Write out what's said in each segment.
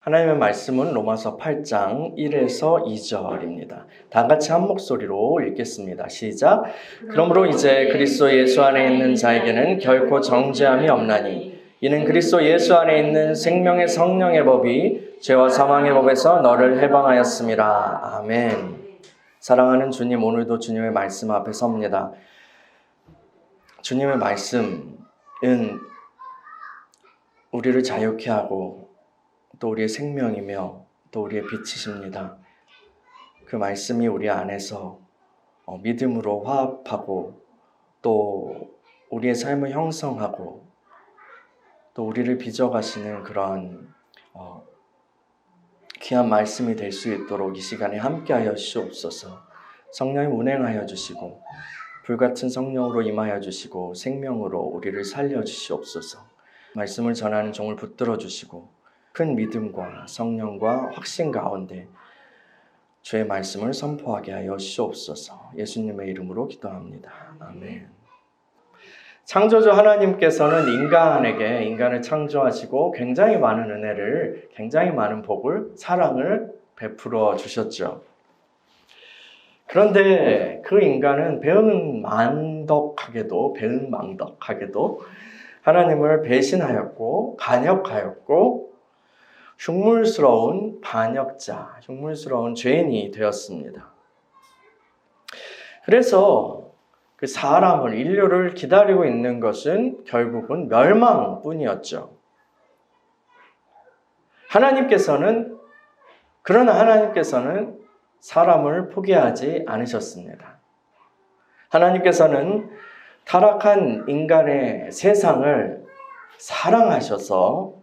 하나님의 말씀은 로마서 8장 1에서 2절입니다. 다 같이 한 목소리로 읽겠습니다. 시작. 그러므로 이제 그리스도 예수 안에 있는 자에게는 결코 정죄함이 없나니 이는 그리스도 예수 안에 있는 생명의 성령의 법이 죄와 사망의 법에서 너를 해방하였음이라. 아멘. 사랑하는 주님, 오늘도 주님의 말씀 앞에 섭니다. 주님의 말씀은 우리를 자유케 하고 또 우리의 생명이며 또 우리의 빛이십니다. 그 말씀이 우리 안에서 믿음으로 화합하고 또 우리의 삶을 형성하고 또 우리를 빚어가시는 그런 귀한 말씀이 될 수 있도록 이 시간에 함께하여 주시옵소서. 성령님 운행하여 주시고 불같은 성령으로 임하여 주시고 생명으로 우리를 살려 주시옵소서. 말씀을 전하는 종을 붙들어 주시고 큰 믿음과 성령과 확신 가운데 주의 말씀을 선포하게 하여 주시옵소서. 예수님의 이름으로 기도합니다. 아멘. 창조주 하나님께서는 인간을 창조하시고 굉장히 많은 은혜를, 굉장히 많은 복을, 사랑을 베풀어 주셨죠. 그런데 그 인간은 배은망덕하게도 하나님을 배신하였고 반역하였고 흉물스러운 죄인이 되었습니다. 그래서 그 인류를 기다리고 있는 것은 결국은 멸망뿐이었죠. 그러나 하나님께서는 사람을 포기하지 않으셨습니다. 하나님께서는 타락한 인간의 세상을 사랑하셔서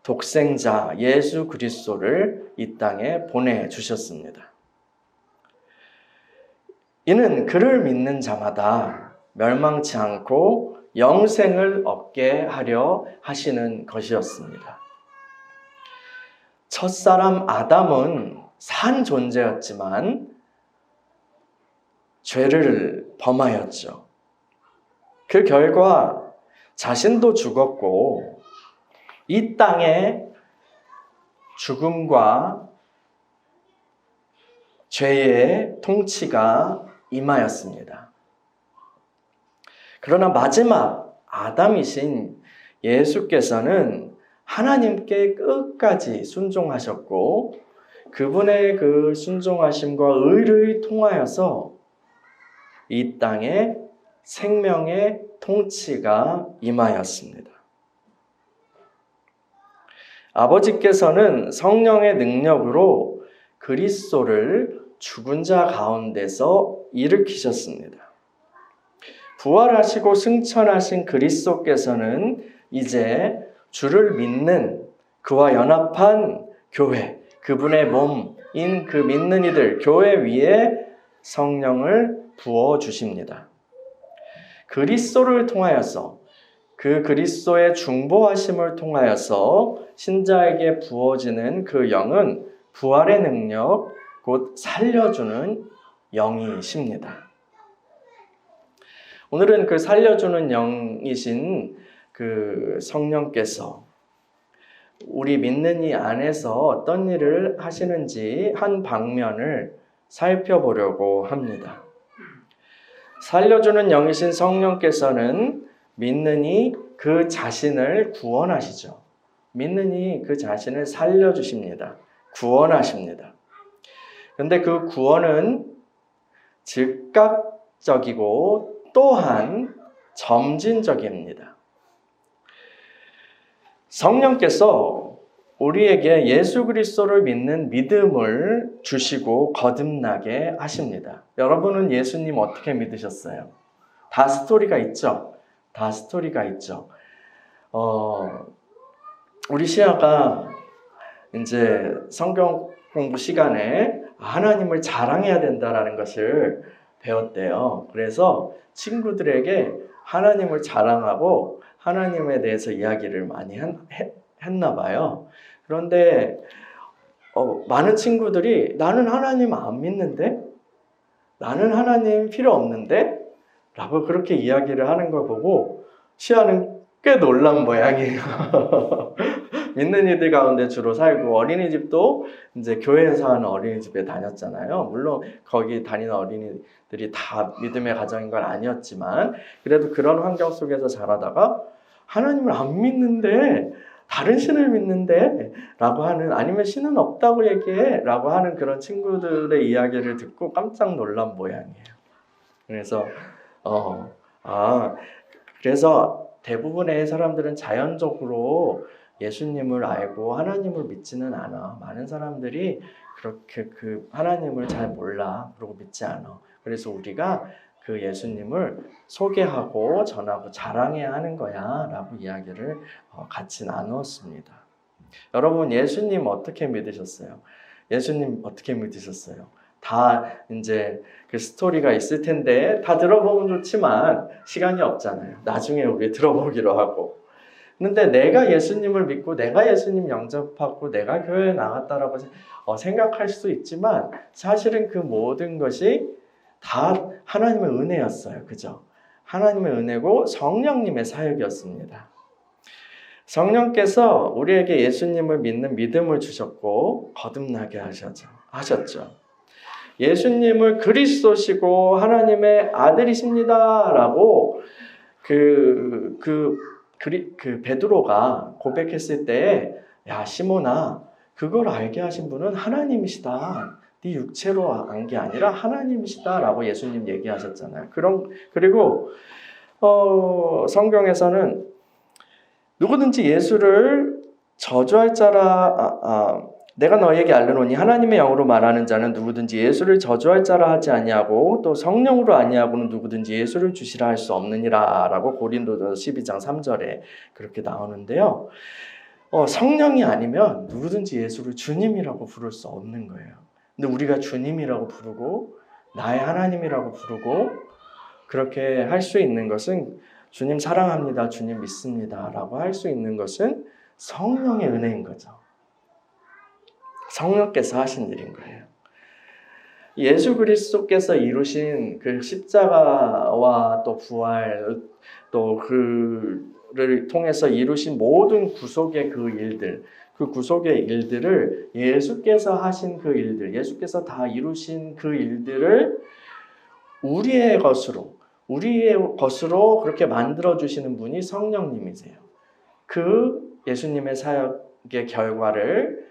독생자 예수 그리스도를 이 땅에 보내주셨습니다. 이는 그를 믿는 자마다 멸망치 않고 영생을 얻게 하려 하시는 것이었습니다. 첫사람 아담은 산 존재였지만 죄를 범하였죠. 그 결과 자신도 죽었고 이 땅에 죽음과 죄의 통치가 임하였습니다. 그러나 마지막 아담이신 예수께서는 하나님께 끝까지 순종하셨고 그분의 그 순종하심과 의를 통하여서 이 땅에 생명의 통치가 임하였습니다. 아버지께서는 성령의 능력으로 그리스도를 죽은 자 가운데서 일으키셨습니다. 부활하시고 승천하신 그리스도께서는 이제 주를 믿는 그와 연합한 교회, 그분의 몸인 그 믿는 이들, 교회 위에 성령을 부어주십니다. 그리스도를 통하여서 그 그리스도의 중보하심을 통하여서 신자에게 부어지는 그 영은 부활의 능력, 곧 살려주는 영이십니다. 오늘은 그 살려주는 영이신 그 성령께서 우리 믿는 이 안에서 어떤 일을 하시는지 한 방면을 살펴보려고 합니다. 살려주는 영이신 성령께서는 믿는 이 그 자신을 구원하시죠. 믿는 이 그 자신을 살려주십니다. 구원하십니다. 그런데 그 구원은 즉각적이고 또한 점진적입니다. 성령께서 우리에게 예수 그리스도를 믿는 믿음을 주시고 거듭나게 하십니다. 여러분은 예수님 어떻게 믿으셨어요? 다 스토리가 있죠. 우리 시아가 이제 성경 공부 시간에 하나님을 자랑해야 된다라는 것을 배웠대요. 그래서 친구들에게 하나님을 자랑하고 하나님에 대해서 이야기를 많이 했나 봐요. 그런데 많은 친구들이 나는 하나님 안 믿는데? 나는 하나님 필요 없는데? 라고 그렇게 이야기를 하는 걸 보고 시아는 꽤 놀란 모양이에요. 믿는 이들 가운데 주로 살고 어린이집도 이제 교회에서 하는 어린이집에 다녔잖아요. 물론 거기 다니는 어린이들이 다 믿음의 가정인 건 아니었지만 그래도 그런 환경 속에서 자라다가 하나님을 안 믿는데 다른 신을 믿는데 라고 하는 아니면 신은 없다고 얘기해 라고 하는 그런 친구들의 이야기를 듣고 깜짝 놀란 모양이에요. 그래서 그래서 대부분의 사람들은 자연적으로 예수님을 알고 하나님을 믿지는 않아. 많은 사람들이 그렇게 그 하나님을 잘 몰라. 그리고 믿지 않아. 그래서 우리가 그 예수님을 소개하고 전하고 자랑해야 하는 거야 라고 이야기를 같이 나누었습니다. 여러분 예수님 어떻게 믿으셨어요? 예수님 어떻게 믿으셨어요? 다 이제 그 스토리가 있을 텐데 다 들어보면 좋지만 시간이 없잖아요. 나중에 우리 들어보기로 하고. 근데 내가 예수님을 믿고 내가 예수님 영접하고 내가 교회에 나갔다라고 생각할 수 있지만 사실은 그 모든 것이 다 하나님의 은혜였어요. 그죠? 하나님의 은혜고 성령님의 사역이었습니다. 성령께서 우리에게 예수님을 믿는 믿음을 주셨고 거듭나게 하셨죠. 예수님을 그리스도시고 하나님의 아들이십니다라고 그 베드로가 고백했을 때, 야 시몬아, 그걸 알게 하신 분은 하나님이시다. 네 육체로 안 게 아니라 하나님이시다라고 예수님 얘기하셨잖아요. 그리고 성경에서는 누구든지 예수를 저주할 자라 내가 너희에게 알려노니 하나님의 영으로 말하는 자는 누구든지 예수를 저주할 자라 하지 아니하고 또 성령으로 아니하고는 누구든지 예수를 주시라 할 수 없느니라 라고 고린도서 12장 3절에 그렇게 나오는데요. 성령이 아니면 누구든지 예수를 주님이라고 부를 수 없는 거예요. 근데 우리가 주님이라고 부르고 나의 하나님이라고 부르고 그렇게 할 수 있는 것은 주님 사랑합니다, 주님 믿습니다 라고 할 수 있는 것은 성령의 은혜인 거죠. 성령께서 하신 일인 거예요. 예수 그리스도께서 이루신 그 십자가와 또 부활 또 그를 통해서 이루신 모든 구속의 그 일들, 그 구속의 일들을 예수께서 하신 그 일들, 예수께서 다 이루신 그 일들을 우리의 것으로 그렇게 만들어 주시는 분이 성령님이세요. 그 예수님의 사역의 결과를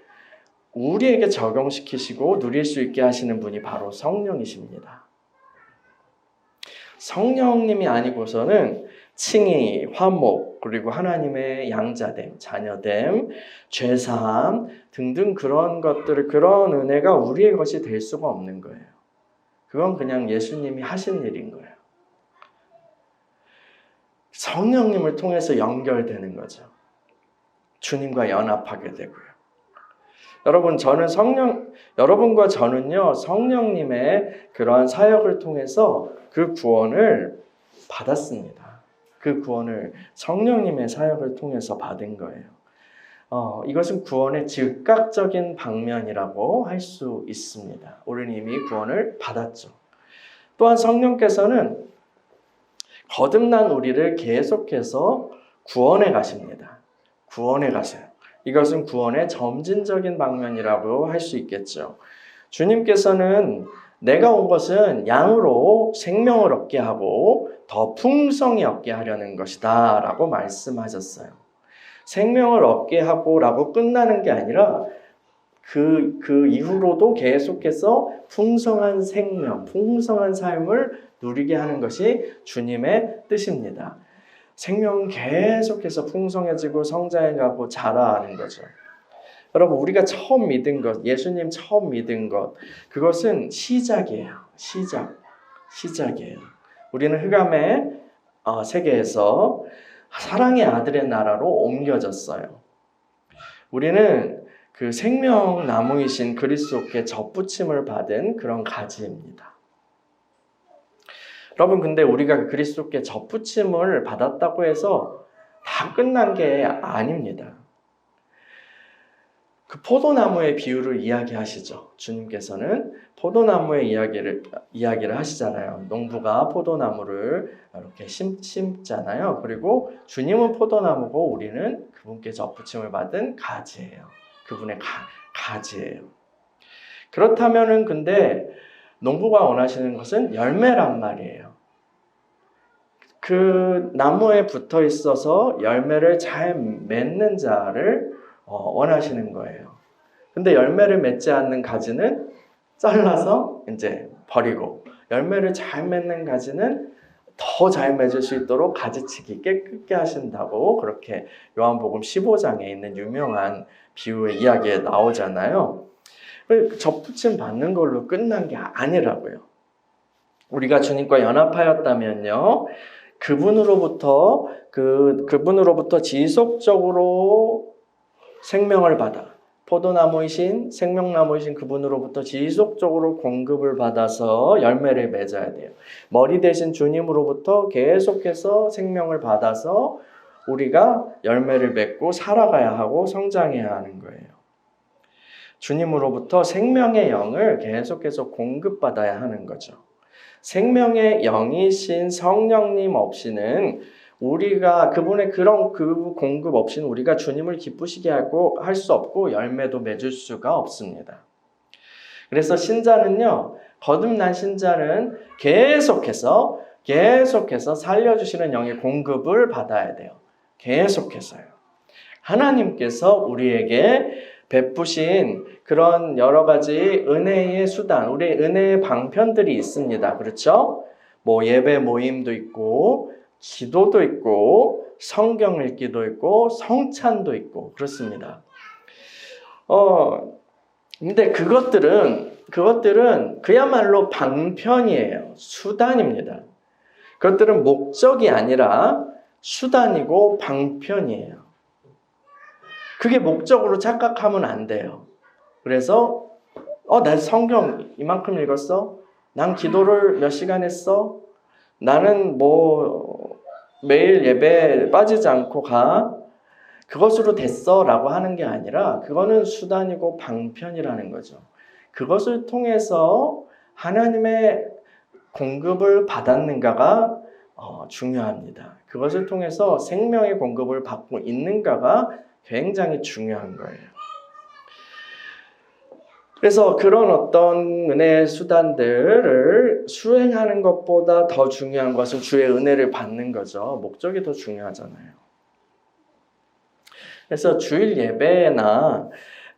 우리에게 적용시키시고 누릴 수 있게 하시는 분이 바로 성령이십니다. 성령님이 아니고서는 칭의, 화목, 그리고 하나님의 양자됨, 자녀됨, 죄사함 등등 그런 은혜가 우리의 것이 될 수가 없는 거예요. 그건 그냥 예수님이 하신 일인 거예요. 성령님을 통해서 연결되는 거죠. 주님과 연합하게 되고요. 여러분과 저는요, 성령님의 그러한 사역을 통해서 그 구원을 받았습니다. 그 구원을 성령님의 사역을 통해서 받은 거예요. 이것은 구원의 즉각적인 방면이라고 할 수 있습니다. 우리는 이미 구원을 받았죠. 또한 성령께서는 거듭난 우리를 계속해서 구원해 가십니다. 구원해 가세요. 이것은 구원의 점진적인 방면이라고 할 수 있겠죠. 주님께서는 내가 온 것은 양으로 생명을 얻게 하고 더 풍성히 얻게 하려는 것이다 라고 말씀하셨어요. 생명을 얻게 하고 라고 끝나는 게 아니라 그 이후로도 계속해서 풍성한 생명, 풍성한 삶을 누리게 하는 것이 주님의 뜻입니다. 생명은 계속해서 풍성해지고 성장해가고 자라는 거죠. 여러분, 우리가 처음 믿은 것, 예수님 처음 믿은 것, 그것은 시작이에요. 시작이에요. 우리는 흑암의 세계에서 사랑의 아들의 나라로 옮겨졌어요. 우리는 그 생명나무이신 그리스도께 접붙임을 받은 그런 가지입니다. 여러분, 근데 우리가 그리스도께 접붙임을 받았다고 해서 다 끝난 게 아닙니다. 그 포도나무의 비유를 이야기하시죠. 주님께서는 포도나무의 이야기를 하시잖아요. 농부가 포도나무를 이렇게 심잖아요. 그리고 주님은 포도나무고 우리는 그분께 접붙임을 받은 가지예요. 그분의 가지예요. 그렇다면은 근데 농부가 원하시는 것은 열매란 말이에요. 그 나무에 붙어 있어서 열매를 잘 맺는 자를 원하시는 거예요. 근데 열매를 맺지 않는 가지는 잘라서 이제 버리고, 열매를 잘 맺는 가지는 더 잘 맺을 수 있도록 가지치기 깨끗게 하신다고, 그렇게 요한복음 15장에 있는 유명한 비유의 이야기에 나오잖아요. 접붙임 받는 걸로 끝난 게 아니라고요. 우리가 주님과 연합하였다면요, 그분으로부터 지속적으로 생명을 받아, 포도나무이신 생명나무이신 그분으로부터 지속적으로 공급을 받아서 열매를 맺어야 돼요. 머리 대신 주님으로부터 계속해서 생명을 받아서 우리가 열매를 맺고 살아가야 하고 성장해야 하는 거예요. 주님으로부터 생명의 영을 계속해서 공급받아야 하는 거죠. 생명의 영이신 성령님 없이는, 우리가 그분의 그런 그 공급 없이는 우리가 주님을 기쁘시게 하고 할 수 없고 열매도 맺을 수가 없습니다. 그래서 신자는요, 거듭난 신자는 계속해서 살려주시는 영의 공급을 받아야 돼요. 계속해서요. 하나님께서 우리에게 베푸신 그런 여러 가지 은혜의 수단, 우리의 은혜의 방편들이 있습니다. 그렇죠? 뭐 예배 모임도 있고, 기도도 있고, 성경 읽기도 있고, 성찬도 있고, 그렇습니다. 근데 그것들은 그야말로 방편이에요. 수단입니다. 그것들은 목적이 아니라 수단이고 방편이에요. 그게 목적으로 착각하면 안 돼요. 그래서 나 성경 이만큼 읽었어? 난 기도를 몇 시간 했어? 나는 매일 예배 빠지지 않고 가? 그것으로 됐어? 라고 하는 게 아니라 그거는 수단이고 방편이라는 거죠. 그것을 통해서 하나님의 공급을 받았는가가 중요합니다. 그것을 통해서 생명의 공급을 받고 있는가가 굉장히 중요한 거예요. 그래서 그런 어떤 은혜의 수단들을 수행하는 것보다 더 중요한 것은 주의 은혜를 받는 거죠. 목적이 더 중요하잖아요. 그래서 주일 예배나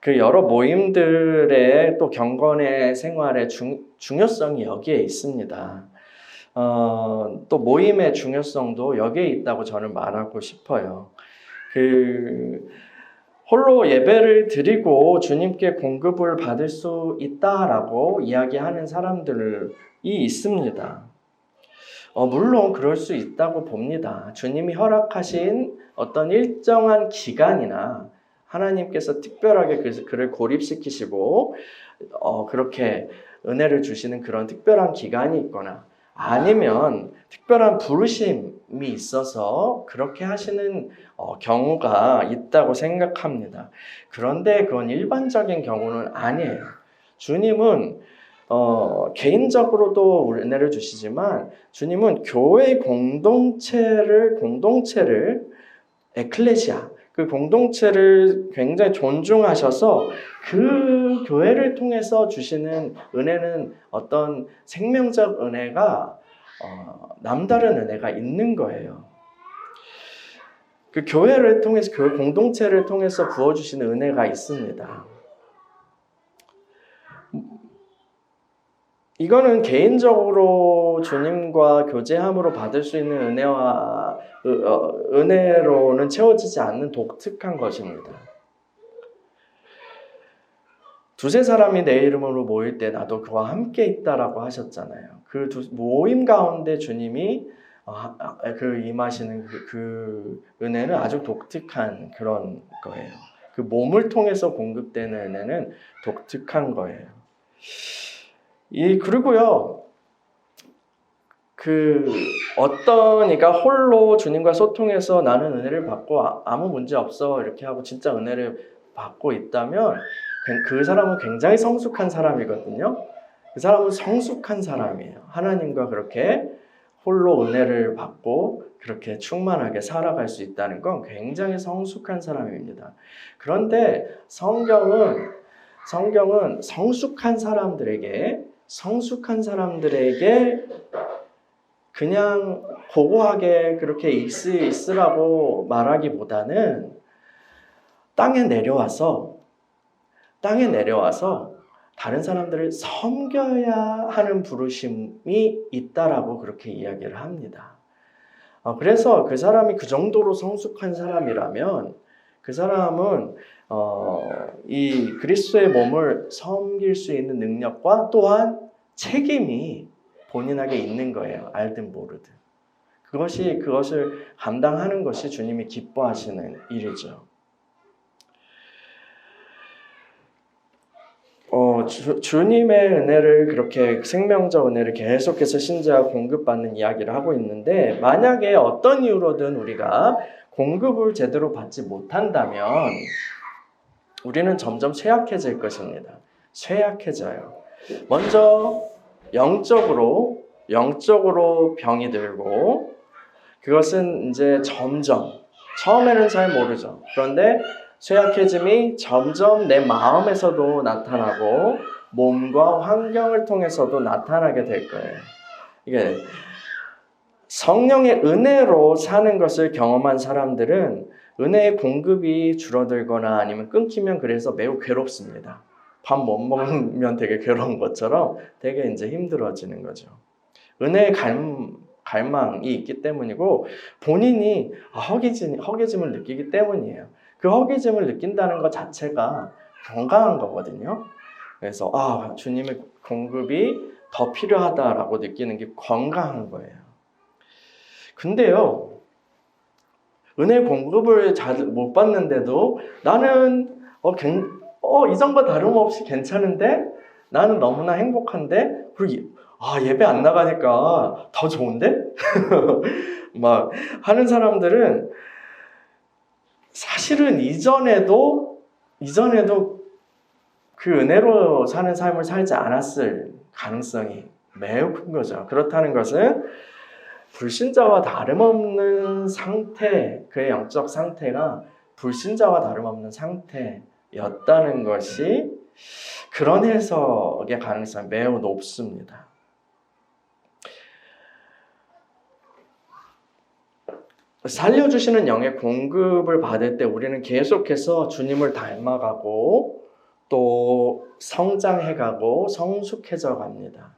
그 여러 모임들의 또 경건의 생활의 중요성이 여기에 있습니다. 또 모임의 중요성도 여기에 있다고 저는 말하고 싶어요. 홀로 예배를 드리고 주님께 공급을 받을 수 있다라고 이야기하는 사람들이 있습니다. 물론 그럴 수 있다고 봅니다. 주님이 허락하신 어떤 일정한 기간이나 하나님께서 특별하게 그를 고립시키시고 그렇게 은혜를 주시는 그런 특별한 기간이 있거나, 아니면 특별한 부르심이 있어서 그렇게 하시는 경우가 있다고 생각합니다. 그런데 그건 일반적인 경우는 아니에요. 주님은 개인적으로도 은혜를 주시지만 주님은 교회 공동체를 에클레시아, 그 공동체를 굉장히 존중하셔서 그 교회를 통해서 주시는 은혜는 어떤 생명적 은혜가 남다른 은혜가 있는 거예요. 그 교회를 통해서, 교회 공동체를 통해서 부어주시는 은혜가 있습니다. 이거는 개인적으로 주님과 교제함으로 받을 수 있는 은혜로는 채워지지 않는 독특한 것입니다. 두세 사람이 내 이름으로 모일 때 나도 그와 함께 있다라고 하셨잖아요. 그 모임 가운데 주님이 임하시는 그 은혜는 아주 독특한 그런 거예요. 그 몸을 통해서 공급되는 은혜는 독특한 거예요. 그리고요, 어떤 이가 홀로 주님과 소통해서 나는 은혜를 받고 아무 문제 없어 이렇게 하고 진짜 은혜를 받고 있다면 그 사람은 굉장히 성숙한 사람이거든요. 그 사람은 성숙한 사람이에요. 하나님과 그렇게 홀로 은혜를 받고 그렇게 충만하게 살아갈 수 있다는 건 굉장히 성숙한 사람입니다. 그런데 성경은 성숙한 사람들에게 그냥 고고하게 그렇게 있으라고 말하기보다는 땅에 내려와서 다른 사람들을 섬겨야 하는 부르심이 있다라고 그렇게 이야기를 합니다. 그래서 그 사람이 그 정도로 성숙한 사람이라면 그 사람은 이 그리스도의 몸을 섬길 수 있는 능력과 또한 책임이 본인에게 있는 거예요. 알든 모르든. 그것을 감당하는 것이 주님이 기뻐하시는 일이죠. 주님의 은혜를 그렇게 생명적 은혜를 계속해서 신자가 공급받는 이야기를 하고 있는데 만약에 어떤 이유로든 우리가 공급을 제대로 받지 못한다면 우리는 점점 쇠약해질 것입니다. 쇠약해져요. 먼저 영적으로 병이 들고 그것은 이제 점점 처음에는 잘 모르죠. 그런데 쇠약해짐이 점점 내 마음에서도 나타나고 몸과 환경을 통해서도 나타나게 될 거예요. 이게 성령의 은혜로 사는 것을 경험한 사람들은 은혜의 공급이 줄어들거나 아니면 끊기면 그래서 매우 괴롭습니다. 밥 못 먹으면 되게 괴로운 것처럼 되게 이제 힘들어지는 거죠. 은혜의 갈망이 있기 때문이고 본인이 허기짐을 느끼기 때문이에요. 그 허기짐을 느낀다는 것 자체가 건강한 거거든요. 그래서 주님의 공급이 더 필요하다라고 느끼는 게 건강한 거예요. 근데요, 은혜 공급을 잘 못 받는데도 나는 이전과 다름없이 괜찮은데 나는 너무나 행복한데 그리고 예배 안 나가니까 더 좋은데? 막 하는 사람들은 사실은 이전에도 그 은혜로 사는 삶을 살지 않았을 가능성이 매우 큰 거죠. 그렇다는 것은 불신자와 다름없는 상태, 그의 영적 상태가 불신자와 다름없는 상태였다는 것이 그런 해석의 가능성이 매우 높습니다. 살려주시는 영의 공급을 받을 때 우리는 계속해서 주님을 닮아가고 또 성장해가고 성숙해져 갑니다.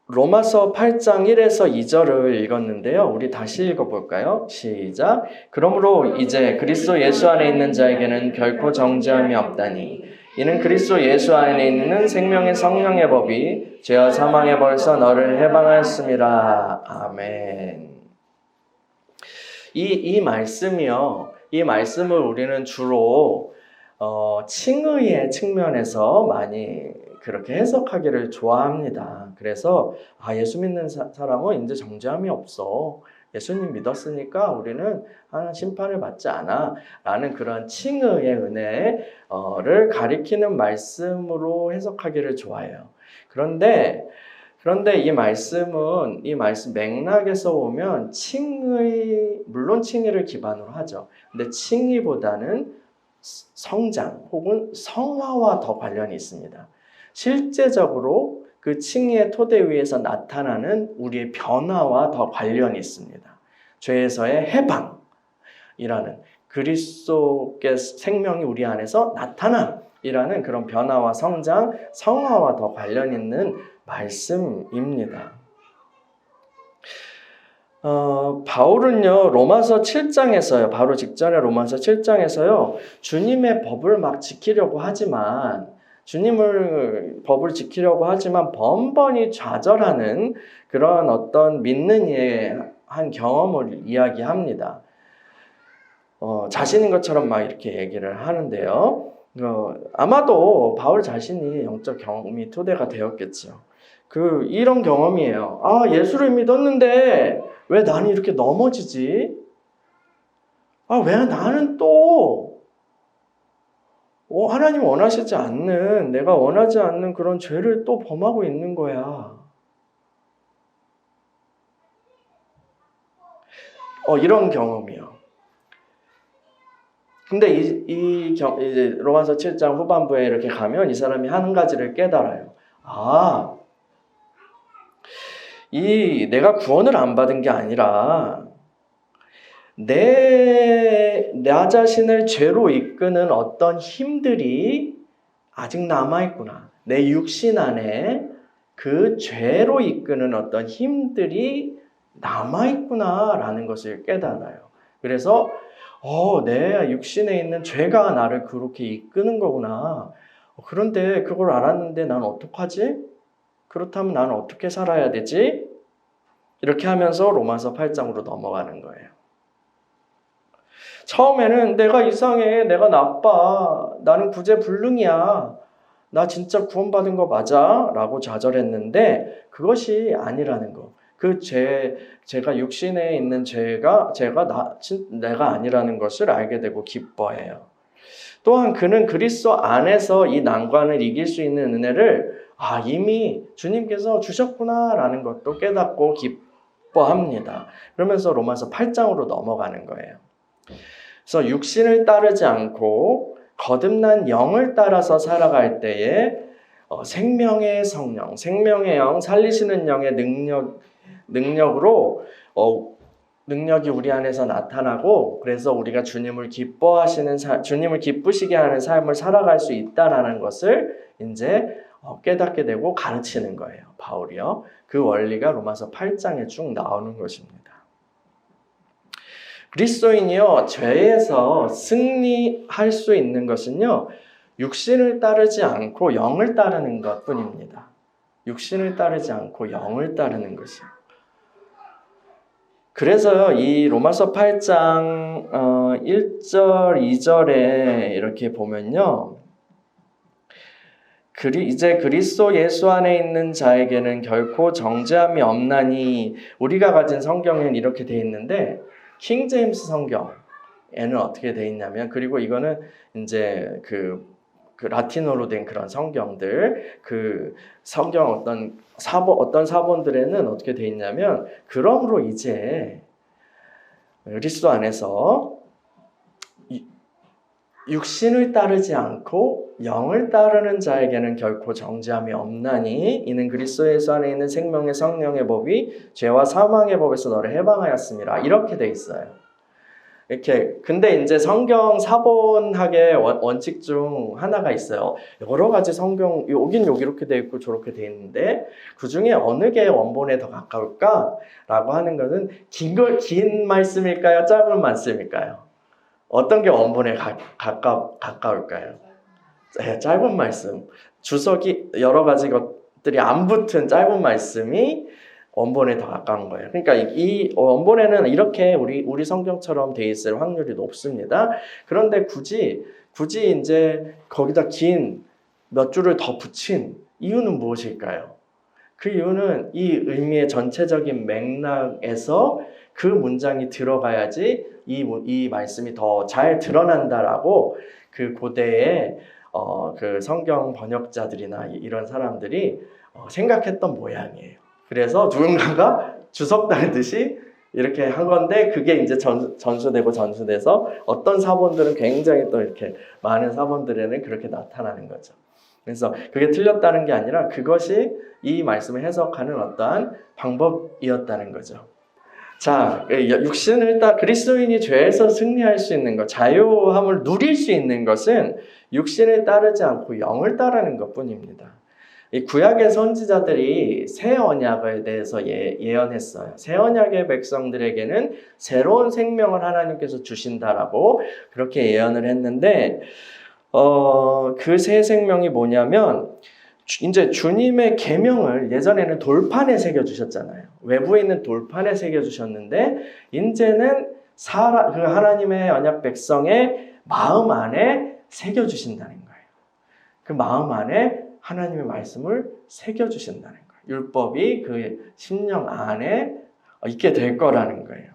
로마서 8장 1에서 2절을 읽었는데요. 우리 다시 읽어볼까요? 시작. 그러므로 이제 그리스도 예수 안에 있는 자에게는 결코 정죄함이 없다니 이는 그리스도 예수 안에 있는 생명의 성령의 법이 죄와 사망에 벌써 너를 해방하였음이라. 아멘. 이 말씀을 우리는 주로 칭의의 측면에서 많이 그렇게 해석하기를 좋아합니다. 그래서 예수 믿는 사람은 이제 정죄함이 없어. 예수님 믿었으니까 우리는 심판을 받지 않아. 라는 그런 칭의의 은혜를 가리키는 말씀으로 해석하기를 좋아해요. 그런데 이 말씀 맥락에서 보면 물론 칭의를 기반으로 하죠. 근데 칭의보다는 성장 혹은 성화와 더 관련이 있습니다. 실제적으로 그 칭의의 토대 위에서 나타나는 우리의 변화와 더 관련이 있습니다. 죄에서의 해방이라는 그리스도의 생명이 우리 안에서 나타남이라는 그런 변화와 성장, 성화와 더 관련 있는 말씀입니다. 바울은요, 로마서 7장에서요, 바로 직전에 로마서 7장에서요, 주님의 법을 막 지키려고 하지만 번번이 좌절하는 그런 어떤 믿는 이의 한 경험을 이야기합니다. 자신인 것처럼 막 이렇게 얘기를 하는데요. 아마도 바울 자신이 영적 경험이 토대가 되었겠죠. 이런 경험이에요. 예수를 믿었는데 왜 나는 이렇게 넘어지지? 왜 나는 또 하나님 원하시지 않는, 내가 원하지 않는 그런 죄를 또 범하고 있는 거야. 이런 경험이요. 근데 이제 로마서 7장 후반부에 이렇게 가면 이 사람이 한 가지를 깨달아요. 내가 구원을 안 받은 게 아니라 나 자신을 죄로 이끄는 어떤 힘들이 아직 남아있구나. 내 육신 안에 그 죄로 이끄는 어떤 힘들이 남아있구나라는 것을 깨달아요. 그래서 내 육신에 있는 죄가 나를 그렇게 이끄는 거구나. 그런데 그걸 알았는데 난 어떡하지? 그렇다면 나는 어떻게 살아야 되지? 이렇게 하면서 로마서 8장으로 넘어가는 거예요. 처음에는 내가 이상해, 내가 나빠, 나는 구제불능이야, 나 진짜 구원받은 거 맞아? 라고 좌절했는데 그것이 아니라는 거. 그 제가 육신에 있는 제가 내가 아니라는 것을 알게 되고 기뻐해요. 또한 그는 그리스도 안에서 이 난관을 이길 수 있는 은혜를 이미 주님께서 주셨구나라는 것도 깨닫고 기뻐합니다. 그러면서 로마서 8장으로 넘어가는 거예요. 그래서 육신을 따르지 않고 거듭난 영을 따라서 살아갈 때에 생명의 성령, 생명의 영, 살리시는 영의 능력으로 능력이 우리 안에서 나타나고, 그래서 우리가 주님을 기쁘시게 하는 삶을 살아갈 수 있다라는 것을 이제 깨닫게 되고 가르치는 거예요. 바울이요. 그 원리가 로마서 8장에 쭉 나오는 것입니다. 그리스도인이요, 죄에서 승리할 수 있는 것은요, 육신을 따르지 않고 영을 따르는 것 뿐입니다. 육신을 따르지 않고 영을 따르는 것이요. 그래서 이 로마서 8장 1절, 2절에 이렇게 보면요, 이제 그리스도 예수 안에 있는 자에게는 결코 정죄함이 없나니, 우리가 가진 성경에는 이렇게 돼 있는데 킹 제임스 성경에는 어떻게 돼 있냐면, 그리고 이거는 이제 그 라틴어로 된 그런 성경들, 그 성경 어떤 사본들에는 어떻게 돼 있냐면, 그러므로 이제 그리스도 안에서 육신을 따르지 않고 영을 따르는 자에게는 결코 정죄함이 없나니, 이는 그리스도 예수 안에 있는 생명의 성령의 법이 죄와 사망의 법에서 너를 해방하였습니다. 이렇게 돼 있어요. 이렇게. 근데 이제 성경 사본학의 원칙 중 하나가 있어요. 여러 가지 성경, 여긴 여기 이렇게 돼 있고 저렇게 돼 있는데 그 중에 어느 게 원본에 더 가까울까라고 하는 것은 긴 말씀일까요? 짧은 말씀일까요? 어떤 게 원본에 가까울까요? 네, 짧은 말씀. 주석이 여러 가지 것들이 안 붙은 짧은 말씀이 원본에 더 가까운 거예요. 그러니까 이 원본에는 이렇게 우리 성경처럼 돼 있을 확률이 높습니다. 그런데 굳이 이제 거기다 긴 몇 줄을 더 붙인 이유는 무엇일까요? 그 이유는 이 의미의 전체적인 맥락에서 그 문장이 들어가야지 이 말씀이 더 잘 드러난다라고 그 고대의 그 성경 번역자들이나 이런 사람들이 생각했던 모양이에요. 그래서 누군가가 주석 달듯이 이렇게 한 건데, 그게 이제 전수돼서 어떤 사본들은 굉장히 또 이렇게 많은 사본들에는 그렇게 나타나는 거죠. 그래서 그게 틀렸다는 게 아니라 그것이 이 말씀을 해석하는 어떠한 방법이었다는 거죠. 자, 그리스도인이 죄에서 승리할 수 있는 것, 자유함을 누릴 수 있는 것은 육신을 따르지 않고 영을 따르는 것 뿐입니다. 이 구약의 선지자들이 새 언약에 대해서 예언했어요. 새 언약의 백성들에게는 새로운 생명을 하나님께서 주신다라고 그렇게 예언을 했는데, 그 새 생명이 뭐냐면, 이제 주님의 계명을 예전에는 돌판에 새겨주셨잖아요. 외부에 있는 돌판에 새겨주셨는데, 이제는 그 하나님의 언약 백성의 마음 안에 새겨주신다는 거예요. 그 마음 안에 하나님의 말씀을 새겨주신다는 거예요. 율법이 그 심령 안에 있게 될 거라는 거예요.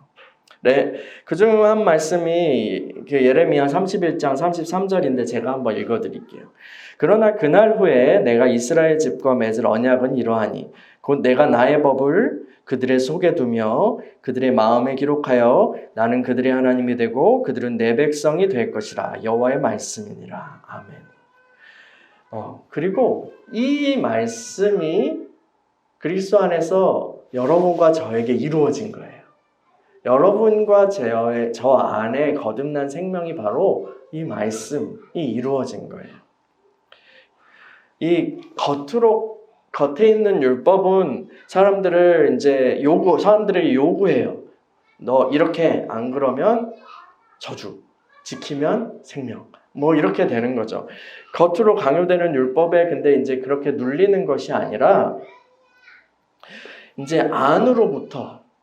네, 그중 한 말씀이 그 예레미야 31장 33절인데 제가 한번 읽어드릴게요. 그러나 그날 후에 내가 이스라엘 집과 맺을 언약은 이러하니 곧 내가 나의 법을 그들의 속에 두며 그들의 마음에 기록하여 나는 그들의 하나님이 되고 그들은 내 백성이 될 것이라. 여호와의 말씀이니라. 아멘. 그리고 이 말씀이 그리스도 안에서 여러분과 저에게 이루어진 거예요. 여러분과 저 안에 거듭난 생명이 바로 이 말씀이 이루어진 거예요. 이 겉에 있는 율법은 사람들에게 요구해요. 너 이렇게 안 그러면 저주, 지키면 생명. 뭐 이렇게 되는 거죠. 겉으로 강요되는 율법에 근데 이제 그렇게 눌리는 것이 아니라 이제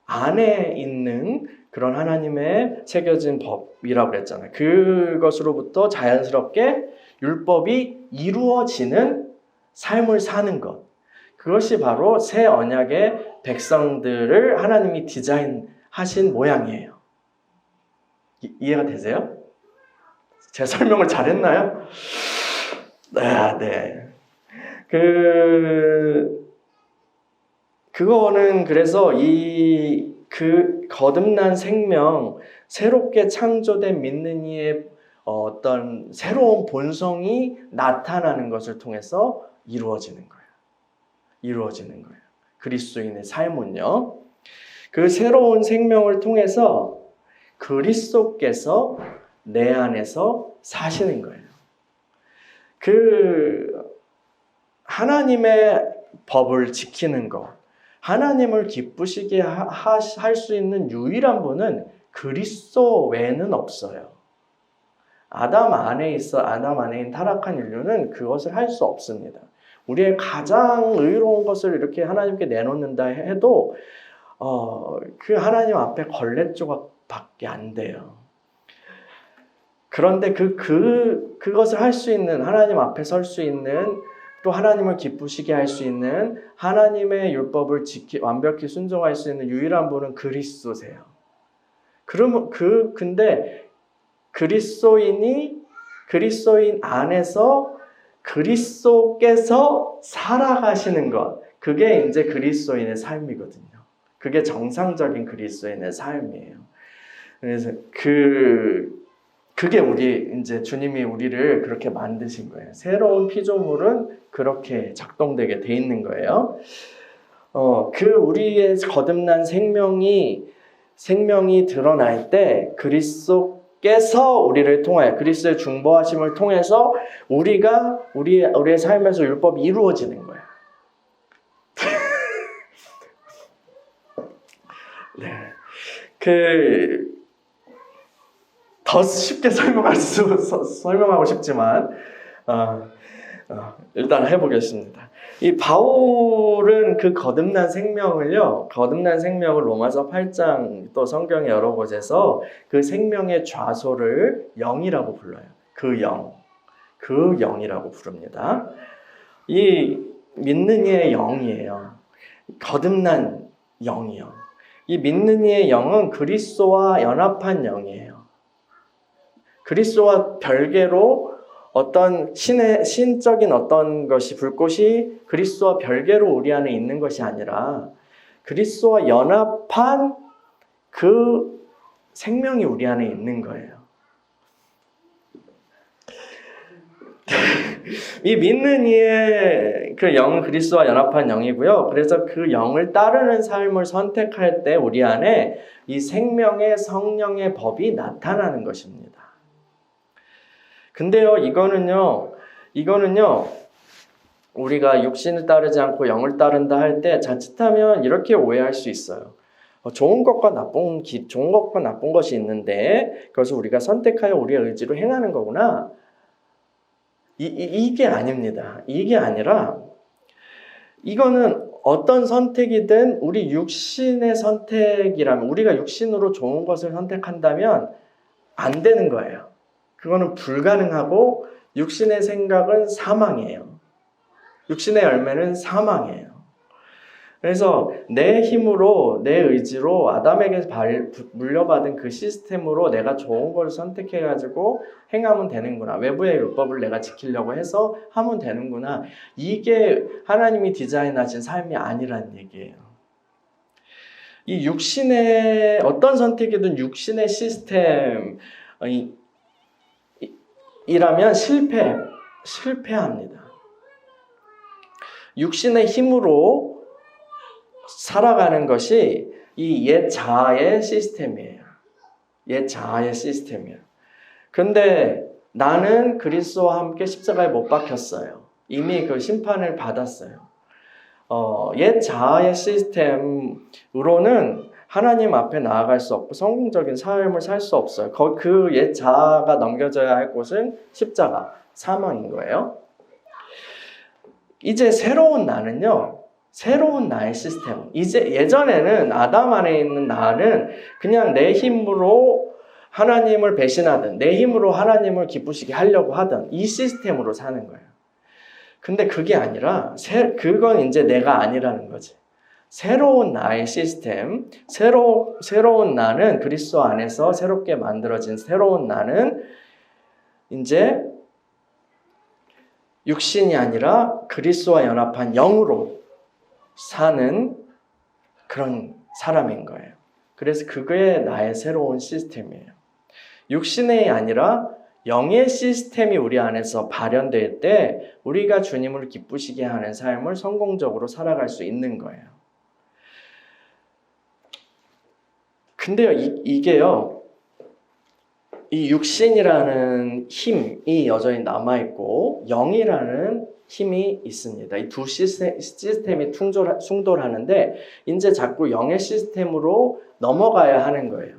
안에 있는 그런 하나님의 새겨진 법이라고 그랬잖아요. 그것으로부터 자연스럽게 율법이 이루어지는 삶을 사는 것. 그것이 바로 새 언약의 백성들을 하나님이 디자인하신 모양이에요. 이해가 되세요? 제 설명을 잘했나요? 네. 그거는 그래서 그 거듭난 생명, 새롭게 창조된 믿는 이의 어떤 새로운 본성이 나타나는 것을 통해서 이루어지는 거예요. 그리스도인의 삶은요. 그 새로운 생명을 통해서 그리스도께서 내 안에서 사시는 거예요. 하나님의 법을 지키는 것, 하나님을 기쁘시게 할 수 있는 유일한 분은 그리스도 외에는 없어요. 아담 안에 있는 타락한 인류는 그것을 할 수 없습니다. 우리의 가장 의로운 것을 이렇게 하나님께 내놓는다 해도 그 하나님 앞에 걸레 조각밖에 안 돼요. 그런데 그것을 할 수 있는, 하나님 앞에 설 수 있는, 또 하나님을 기쁘시게 할 수 있는, 하나님의 율법을 완벽히 순종할 수 있는 유일한 분은 그리스도세요. 근데 그리스도인 안에서 그리스도께서 살아가시는 것, 그게 이제 그리스도인의 삶이거든요. 그게 정상적인 그리스도인의 삶이에요. 그래서 그게 이제 주님이 우리를 그렇게 만드신 거예요. 새로운 피조물은 그렇게 작동되게 돼 있는 거예요. 우리의 거듭난 생명이 드러날 때 그리스도께서 우리를 통하여 그리스도의 중보하심을 통해서 우리의 삶에서 율법이 이루어지는 거예요. 네. 더 쉽게 설명하고 싶지만 일단 해보겠습니다. 이 바울은 그 거듭난 생명을 로마서 8장 또 성경의 여러 곳에서 그 생명의 좌소를 영이라고 불러요. 그 영이라고 부릅니다. 이 믿는 이의 영이에요. 거듭난 영이요. 이 믿는 이의 영은 그리스도와 연합한 영이에요. 그리스도와 별개로 어떤 신적인 어떤 것이 불꽃이 그리스도와 별개로 우리 안에 있는 것이 아니라 그리스도와 연합한 그 생명이 우리 안에 있는 거예요. 이 믿는 이의 그 영은 그리스도와 연합한 영이고요. 그래서 그 영을 따르는 삶을 선택할 때 우리 안에 이 생명의 성령의 법이 나타나는 것입니다. 근데요, 이거는요, 우리가 육신을 따르지 않고 영을 따른다 할 때 자칫하면 이렇게 오해할 수 있어요. 좋은 것과 나쁜 것이 있는데 그것을 우리가 선택하여 우리의 의지로 행하는 거구나. 이게 아닙니다. 이게 아니라 이거는 어떤 선택이든 우리 육신의 선택이라면, 우리가 육신으로 좋은 것을 선택한다면 안 되는 거예요. 그거는 불가능하고 육신의 생각은 사망이에요. 육신의 열매는 사망이에요. 그래서 내 힘으로, 내 의지로 아담에게 물려받은 그 시스템으로 내가 좋은 걸 선택해가지고 행하면 되는구나. 외부의 율법을 내가 지키려고 해서 하면 되는구나. 이게 하나님이 디자인하신 삶이 아니란 얘기예요. 이 육신의 어떤 선택이든 육신의 시스템이라면 실패합니다. 육신의 힘으로 살아가는 것이 이 옛 자아의 시스템이에요. 옛 자아의 시스템이에요. 근데 나는 그리스도와 함께 십자가에 못 박혔어요. 이미 그 심판을 받았어요. 옛 자아의 시스템으로는 하나님 앞에 나아갈 수 없고 성공적인 삶을 살 수 없어요. 그 옛 자아가 넘겨져야 할 곳은 십자가, 사망인 거예요. 이제 새로운 나는요. 새로운 나의 시스템. 이제 예전에는 아담 안에 있는 나는 그냥 내 힘으로 하나님을 배신하든 내 힘으로 하나님을 기쁘시게 하려고 하든 이 시스템으로 사는 거예요. 근데 그게 아니라 그건 이제 내가 아니라는 거지. 새로운 나의 시스템, 새로운 나는 그리스도 안에서 새롭게 만들어진 새로운 나는 이제 육신이 아니라 그리스도와 연합한 영으로 사는 그런 사람인 거예요. 그래서 그게 나의 새로운 시스템이에요. 육신이 아니라 영의 시스템이 우리 안에서 발현될 때 우리가 주님을 기쁘시게 하는 삶을 성공적으로 살아갈 수 있는 거예요. 근데요, 이게요, 이 육신이라는 힘이 여전히 남아있고 영이라는 힘이 있습니다. 이 두 시스템이 충돌하는데 이제 자꾸 영의 시스템으로 넘어가야 하는 거예요.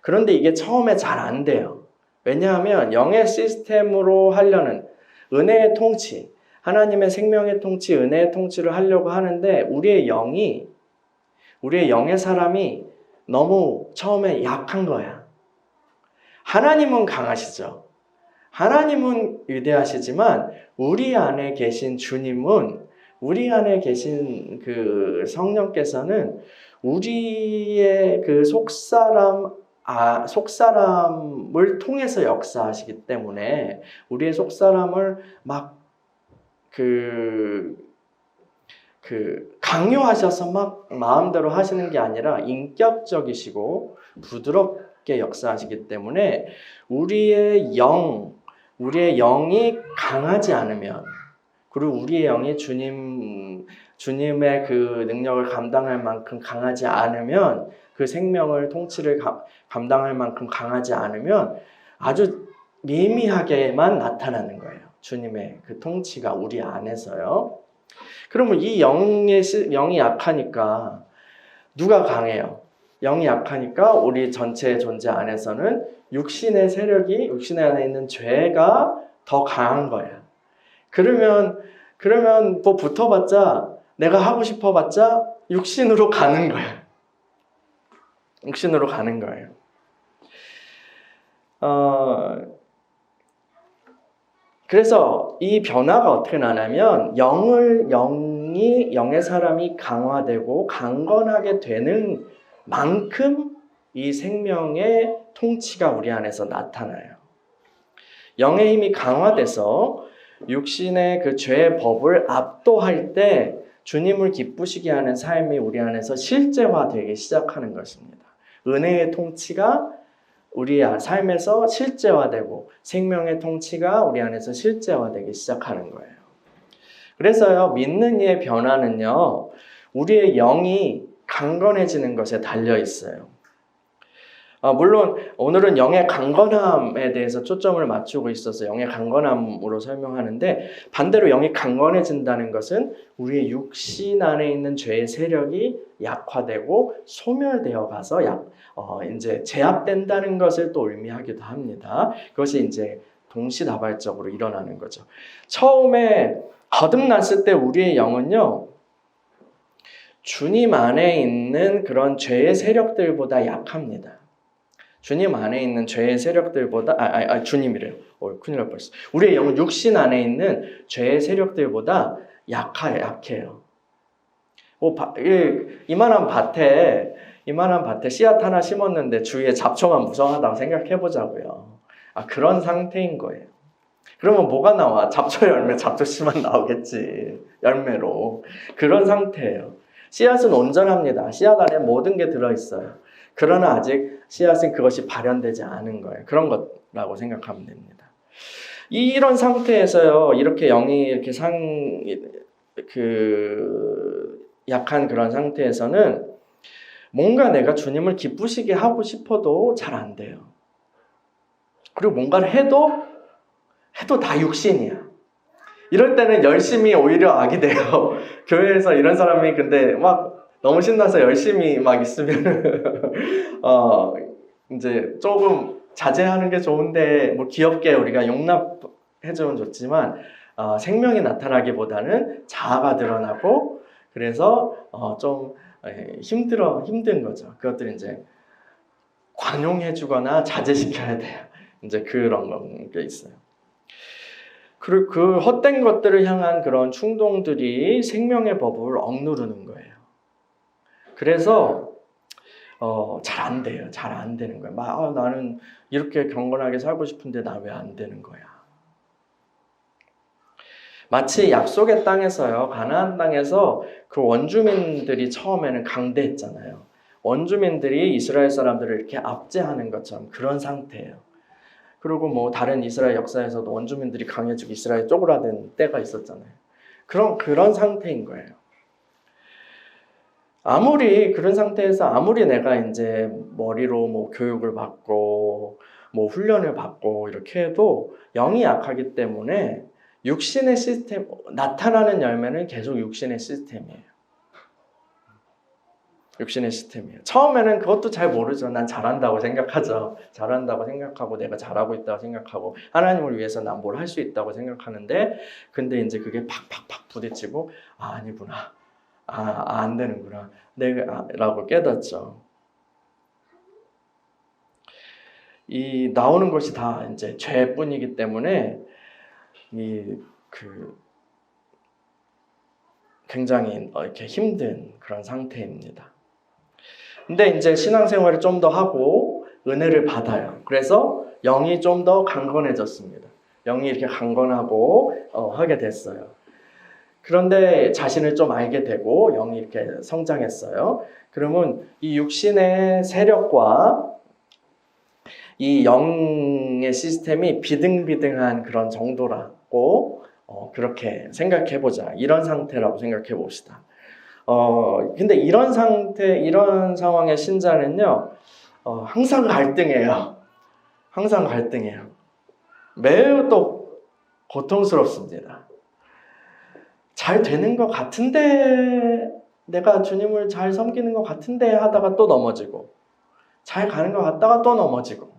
그런데 이게 처음에 잘 안 돼요. 왜냐하면 영의 시스템으로 하려는 은혜의 통치, 하나님의 생명의 통치, 은혜의 통치를 하려고 하는데 우리의 영의 사람이 너무 처음에 약한 거야. 하나님은 강하시죠. 하나님은 위대하시지만 우리 안에 계신 주님은, 우리 안에 계신 그 성령께서는 우리의 그 속사람을 통해서 역사하시기 때문에 우리의 속사람을 막 강요하셔서 막 마음대로 하시는 게 아니라 인격적이시고 부드럽게 역사하시기 때문에 우리의 영이 강하지 않으면, 그리고 우리의 영이 주님의 그 능력을 감당할 만큼 강하지 않으면, 그 생명을 통치를 감당할 만큼 강하지 않으면 아주 미미하게만 나타나는 거예요. 주님의 그 통치가 우리 안에서요. 그러면 이 영이 약하니까 누가 강해요? 영이 약하니까 우리 전체의 존재 안에서는 육신의 세력이, 육신 안에 있는 죄가 더 강한 거야. 그러면 뭐 붙어봤자, 내가 하고 싶어봤자 육신으로 가는 거야. 육신으로 가는 거예요. 그래서 이 변화가 어떻게 나냐면 영의 사람이 강화되고 강건하게 되는 만큼 이 생명의 통치가 우리 안에서 나타나요. 영의 힘이 강화돼서 육신의 그 죄의 법을 압도할 때 주님을 기쁘시게 하는 삶이 우리 안에서 실제화되기 시작하는 것입니다. 은혜의 통치가 우리 삶에서 실제화되고 생명의 통치가 우리 안에서 실제화되기 시작하는 거예요. 그래서요, 믿는 이의 변화는요, 우리의 영이 강건해지는 것에 달려 있어요. 물론 오늘은 영의 강건함에 대해서 초점을 맞추고 있어서 영의 강건함으로 설명하는데, 반대로 영이 강건해진다는 것은 우리의 육신 안에 있는 죄의 세력이 약화되고 소멸되어 가서 이제 제압된다는 것을 또 의미하기도 합니다. 그것이 이제 동시다발적으로 일어나는 거죠. 처음에 거듭났을 때 우리의 영은요, 주님 안에 있는 그런 죄의 세력들보다 약합니다. 주님 안에 있는 죄의 세력들보다 주님이래요. 큰일 날 뻔했어. 우리의 영은 육신 안에 있는 죄의 세력들보다 약해요. 이만한 밭에 씨앗 하나 심었는데 주위에 잡초만 무성하다고 생각해 보자고요. 그런 상태인 거예요. 그러면 뭐가 나와? 잡초 열매, 잡초 씨만 나오겠지. 열매로. 그런 상태예요. 씨앗은 온전합니다. 씨앗 안에 모든 게 들어있어요. 그러나 아직 씨앗은 그것이 발현되지 않은 거예요. 그런 거라고 생각하면 됩니다. 이런 상태에서요, 이렇게 영이 이렇게 약한 그런 상태에서는 뭔가 내가 주님을 기쁘시게 하고 싶어도 잘 안 돼요. 그리고 뭔가를 해도 다 육신이야. 이럴 때는 열심히 오히려 악이 돼요. 교회에서 이런 사람이 근데 막 너무 신나서 열심히 막 있으면 이제 조금 자제하는 게 좋은데 뭐 귀엽게 우리가 용납해주면 좋지만 생명이 나타나기보다는 자아가 드러나고 그래서 좀 힘든 거죠. 그것들이 이제 관용해주거나 자제시켜야 돼요. 이제 그런 게 있어요. 그리고 그 헛된 것들을 향한 그런 충동들이 생명의 법을 억누르는 거예요. 그래서 잘 안 돼요. 잘 안 되는 거예요. 나는 이렇게 경건하게 살고 싶은데 나 왜 안 되는 거야? 마치 약속의 땅에서요, 가나안 땅에서 그 원주민들이 처음에는 강대했잖아요. 원주민들이 이스라엘 사람들을 이렇게 압제하는 것처럼 그런 상태예요. 그리고 뭐 다른 이스라엘 역사에서도 원주민들이 강해지고 이스라엘 쪼그라든 때가 있었잖아요. 그런 상태인 거예요. 그런 상태에서 아무리 내가 이제 머리로 뭐 교육을 받고 뭐 훈련을 받고 이렇게 해도 영이 약하기 때문에 육신의 시스템, 나타나는 열매는 계속 육신의 시스템이에요. 육신의 시스템이에요. 처음에는 그것도 잘 모르죠. 난 잘한다고 생각하죠. 잘한다고 생각하고 내가 잘하고 있다고 생각하고 하나님을 위해서 난 뭘 할 수 있다고 생각하는데 근데 이제 그게 팍팍팍 부딪히고 아니구나. 안 되는구나. 라고 깨닫죠. 나오는 것이 다 이제 죄뿐이기 때문에 굉장히 이렇게 힘든 그런 상태입니다. 근데 이제 신앙생활을 좀 더 하고 은혜를 받아요. 그래서 영이 좀 더 강건해졌습니다. 영이 이렇게 강건하고 하게 됐어요. 그런데 자신을 좀 알게 되고 영이 이렇게 성장했어요. 그러면 이 육신의 세력과 이 영의 시스템이 비등비등한 그런 정도라고 그렇게 생각해보자. 이런 상태라고 생각해봅시다. 근데 이런 상황의 신자는요, 항상 갈등해요. 항상 갈등해요. 매우 또 고통스럽습니다. 잘 되는 것 같은데, 내가 주님을 잘 섬기는 것 같은데 하다가 또 넘어지고, 잘 가는 것 같다가 또 넘어지고,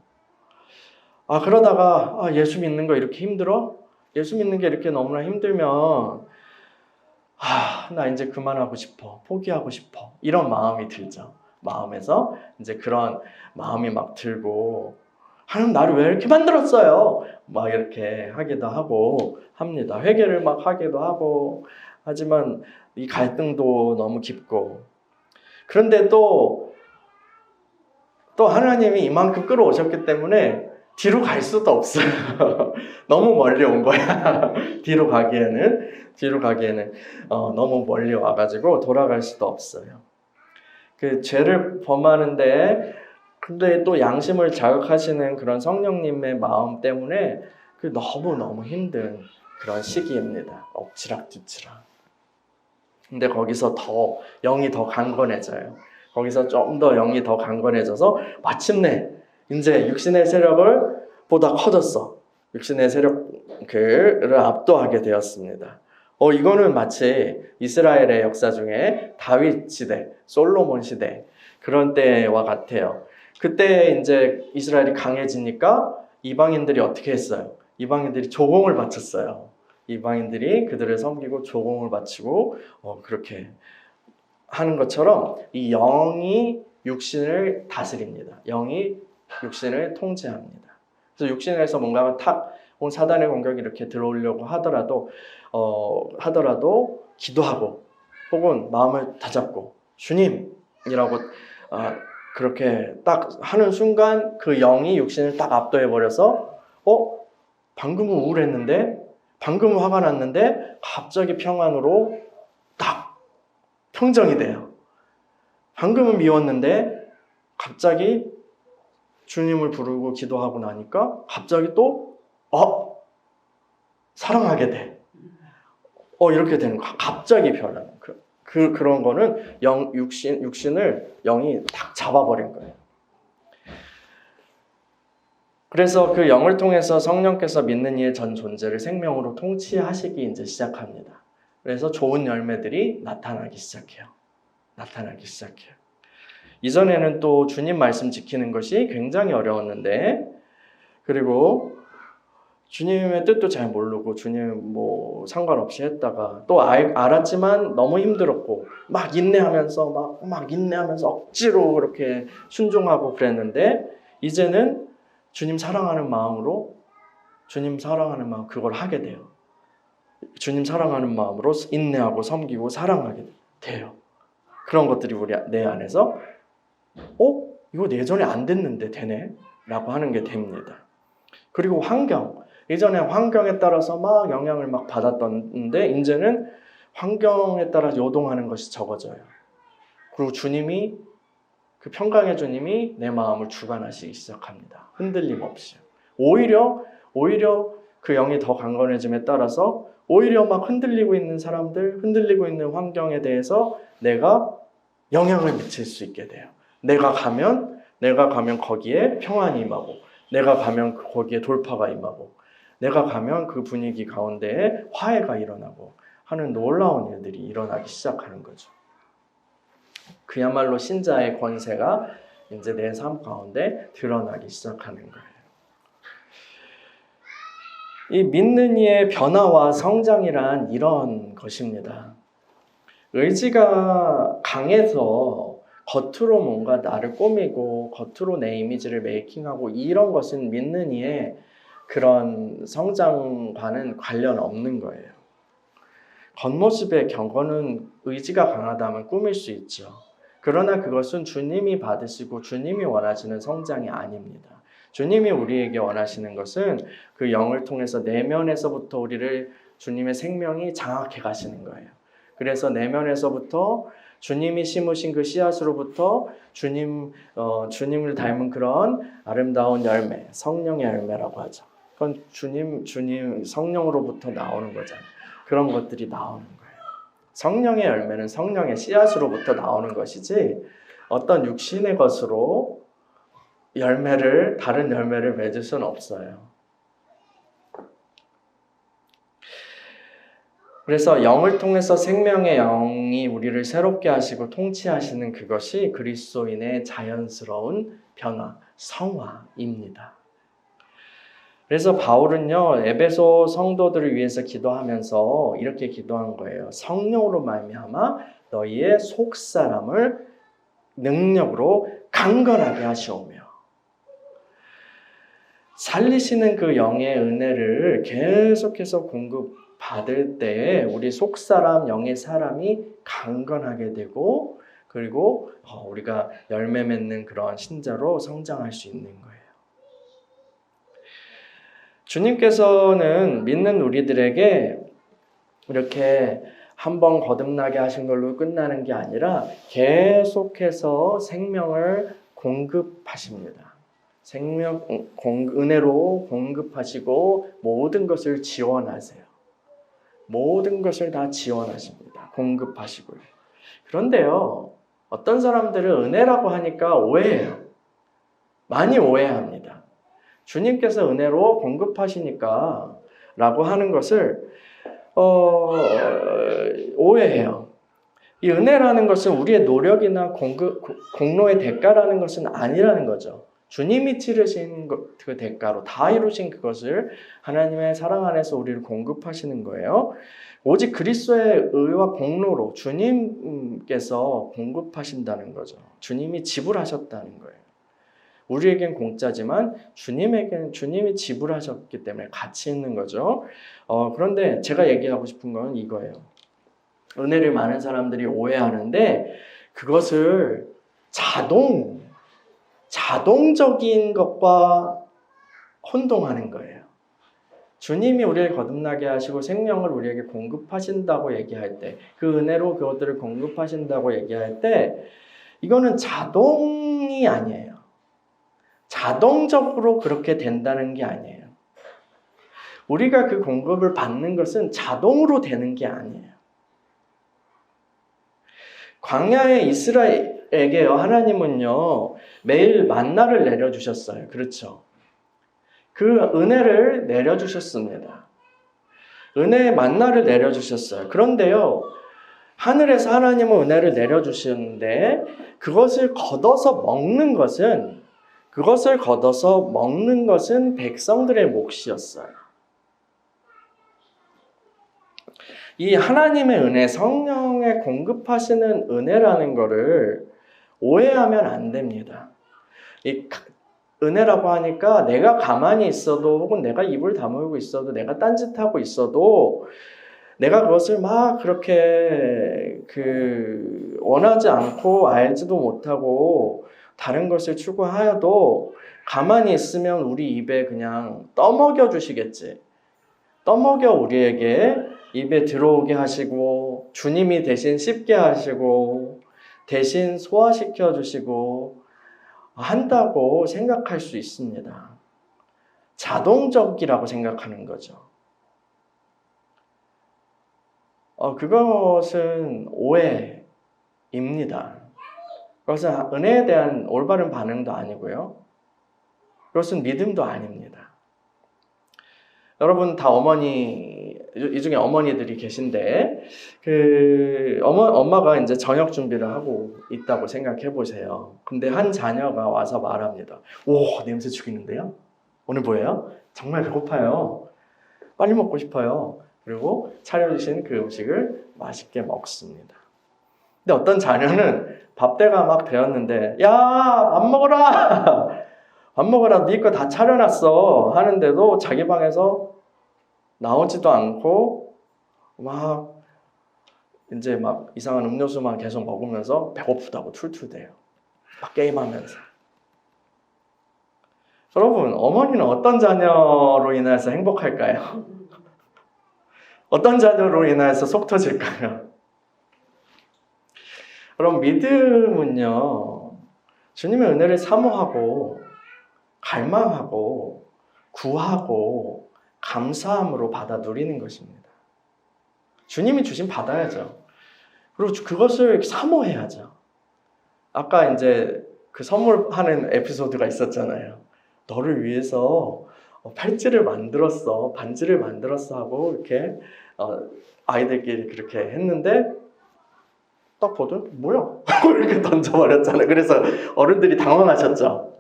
그러다가 예수 믿는 거 이렇게 힘들어? 예수 믿는 게 이렇게 너무나 힘들면 나 이제 그만하고 싶어. 포기하고 싶어. 이런 마음이 들죠. 마음에서 이제 그런 마음이 막 들고 하나님 나를 왜 이렇게 만들었어요? 막 이렇게 하기도 하고 합니다. 회개를 막 하기도 하고 하지만 이 갈등도 너무 깊고 그런데 또 하나님이 이만큼 끌어오셨기 때문에 뒤로 갈 수도 없어요. 너무 멀리 온 거야. 뒤로 가기에는 너무 멀리 와가지고 돌아갈 수도 없어요. 그 죄를 범하는데 근데 또 양심을 자극하시는 그런 성령님의 마음 때문에 그 너무 힘든 그런 시기입니다. 엎치락뒤치락. 근데 거기서 영이 더 강건해져요. 거기서 좀 더 영이 더 강건해져서 마침내 이제 육신의 세력을 보다 커졌어. 육신의 세력을 압도하게 되었습니다. 이거는 마치 이스라엘의 역사 중에 다윗 시대, 솔로몬 시대 그런 때와 같아요. 그때 이제 이스라엘이 강해지니까 이방인들이 어떻게 했어요? 이방인들이 조공을 바쳤어요. 이방인들이 그들을 섬기고 조공을 바치고 그렇게 하는 것처럼 이 영이 육신을 다스립니다. 영이 육신을 통제합니다. 그래서 육신에서 뭔가가 사단의 공격이 이렇게 들어오려고 하더라도 기도하고 혹은 마음을 다잡고 주님이라고 그렇게 딱 하는 순간 그 영이 육신을 딱 압도해 버려서 방금은 우울했는데, 방금은 화가 났는데 갑자기 평안으로 딱 평정이 돼요. 방금은 미웠는데 갑자기 주님을 부르고 기도하고 나니까 갑자기 또 사랑하게 돼. 이렇게 되는 거. 갑자기 변하는 그런 거는 육신을 영이 딱 잡아버린 거예요. 그래서 그 영을 통해서 성령께서 믿는 이의 전 존재를 생명으로 통치하시기 이제 시작합니다. 그래서 좋은 열매들이 나타나기 시작해요. 이전에는 또 주님 말씀 지키는 것이 굉장히 어려웠는데, 그리고 주님의 뜻도 잘 모르고 주님 상관없이 했다가 또 알았지만 너무 힘들었고 막 인내하면서 억지로 그렇게 순종하고 그랬는데, 이제는 주님 사랑하는 마음으로 그걸 하게 돼요. 주님 사랑하는 마음으로 인내하고 섬기고 사랑하게 돼요. 그런 것들이 내 안에서 이거 예전에 안 됐는데 되네? 라고 하는 게 됩니다. 그리고 예전에 환경에 따라서 막 영향을 막 받았던데 이제는 환경에 따라 요동하는 것이 적어져요. 그리고 그 평강의 주님이 내 마음을 주관하시기 시작합니다. 흔들림 없이. 오히려 그 영이 더 강건해짐에 따라서 오히려 막 흔들리고 있는 사람들, 흔들리고 있는 환경에 대해서 내가 영향을 미칠 수 있게 돼요. 내가 가면 거기에 평안이 임하고, 내가 가면 거기에 돌파가 임하고, 내가 가면 그 분위기 가운데에 화해가 일어나고 하는 놀라운 일들이 일어나기 시작하는 거죠. 그야말로 신자의 권세가 이제 내 삶 가운데 드러나기 시작하는 거예요. 이 믿는 이의 변화와 성장이란 이런 것입니다. 의지가 강해서 겉으로 뭔가 나를 꾸미고 겉으로 내 이미지를 메이킹하고 이런 것은 믿는 이의 그런 성장과는 관련 없는 거예요. 겉모습의 경건은 의지가 강하다면 꾸밀 수 있죠. 그러나 그것은 주님이 받으시고 주님이 원하시는 성장이 아닙니다. 주님이 우리에게 원하시는 것은 그 영을 통해서 내면에서부터 우리를 주님의 생명이 장악해 가시는 거예요. 그래서 내면에서부터 주님이 심으신 그 씨앗으로부터 주님을 닮은 그런 아름다운 열매, 성령의 열매라고 하죠. 그건 주님 성령으로부터 나오는 거잖아요. 그런 것들이 나오는 거예요. 성령의 열매는 성령의 씨앗으로부터 나오는 것이지 어떤 육신의 것으로 다른 열매를 맺을 수는 없어요. 그래서 영을 통해서 생명의 영이 우리를 새롭게 하시고 통치하시는 그것이 그리스도인의 자연스러운 변화, 성화입니다. 그래서 바울은요, 에베소 성도들을 위해서 기도하면서 이렇게 기도한 거예요. 성령으로 말미암아 너희의 속사람을 능력으로 강건하게 하시오며, 살리시는 그 영의 은혜를 계속해서 공급받을 때에 우리 속사람, 영의 사람이 강건하게 되고, 그리고 우리가 열매 맺는 그런 신자로 성장할 수 있는 거예요. 주님께서는 믿는 우리들에게 이렇게 한번 거듭나게 하신 걸로 끝나는 게 아니라 계속해서 생명을 공급하십니다. 은혜로 공급하시고 모든 것을 지원하세요. 모든 것을 다 지원하십니다. 공급하시고요. 그런데요, 어떤 사람들은 은혜라고 하니까 오해해요. 많이 오해합니다. 주님께서 은혜로 공급하시니까 라고 하는 것을 오해해요. 이 은혜라는 것은 우리의 노력이나 공로의 대가라는 것은 아니라는 거죠. 주님이 치르신 그 대가로 다 이루신 그것을 하나님의 사랑 안에서 우리를 공급하시는 거예요. 오직 그리스도의 의와 공로로 주님께서 공급하신다는 거죠. 주님이 지불하셨다는 거예요. 우리에겐 공짜지만 주님에게는 주님이 지불하셨기 때문에 가치 있는 거죠. 그런데 제가 얘기하고 싶은 건 이거예요. 은혜를 많은 사람들이 오해하는데 그것을 자동적인 것과 혼동하는 거예요. 주님이 우리를 거듭나게 하시고 생명을 우리에게 공급하신다고 얘기할 때, 그 은혜로 그것들을 공급하신다고 얘기할 때, 이거는 자동이 아니에요. 자동적으로 그렇게 된다는 게 아니에요. 우리가 그 공급을 받는 것은 자동으로 되는 게 아니에요. 광야의 이스라엘에게요, 하나님은요, 매일 만나를 내려주셨어요. 그렇죠? 그 은혜를 내려주셨습니다. 은혜의 만나를 내려주셨어요. 그런데요, 하늘에서 하나님은 은혜를 내려주시는데 그것을 걷어서 먹는 것은 백성들의 몫이었어요. 이 하나님의 은혜, 성령의 공급하시는 은혜라는 것을 오해하면 안 됩니다. 이 은혜라고 하니까 내가 가만히 있어도 혹은 내가 입을 다물고 있어도 내가 딴짓하고 있어도 내가 그것을 막 그렇게 원하지 않고 알지도 못하고 다른 것을 추구하여도 가만히 있으면 우리 입에 그냥 떠먹여 주시겠지. 떠먹여 우리에게 입에 들어오게 하시고 주님이 대신 씹게 하시고 대신 소화시켜 주시고 한다고 생각할 수 있습니다. 자동적이라고 생각하는 거죠. 그것은 오해입니다. 그것은 은혜에 대한 올바른 반응도 아니고요. 그것은 믿음도 아닙니다. 여러분 다 이 중에 어머니들이 계신데, 엄마가 이제 저녁 준비를 하고 있다고 생각해 보세요. 근데 한 자녀가 와서 말합니다. 오, 냄새 죽이는데요? 오늘 뭐예요? 정말 배고파요. 빨리 먹고 싶어요. 그리고 차려주신 그 음식을 맛있게 먹습니다. 근데 어떤 자녀는 밥때가 막 되었는데, 야, 밥 먹어라! 밥 먹어라, 네 거 다 차려놨어. 하는데도 자기 방에서 나오지도 않고, 이제 이상한 음료수만 계속 먹으면서 배고프다고 툴툴대요. 막 게임하면서. 여러분, 어머니는 어떤 자녀로 인해서 행복할까요? 어떤 자녀로 인해서 속 터질까요? 여러분, 믿음은요, 주님의 은혜를 사모하고, 갈망하고, 구하고, 감사함으로 받아 누리는 것입니다. 주님이 주신 받아야죠. 그리고 그것을 사모해야죠. 아까 이제 그 선물하는 에피소드가 있었잖아요. 너를 위해서 팔찌를 만들었어, 반지를 만들었어 하고 이렇게 아이들끼리 그렇게 했는데 딱 보더니 뭐야? 이렇게 던져버렸잖아요. 그래서 어른들이 당황하셨죠.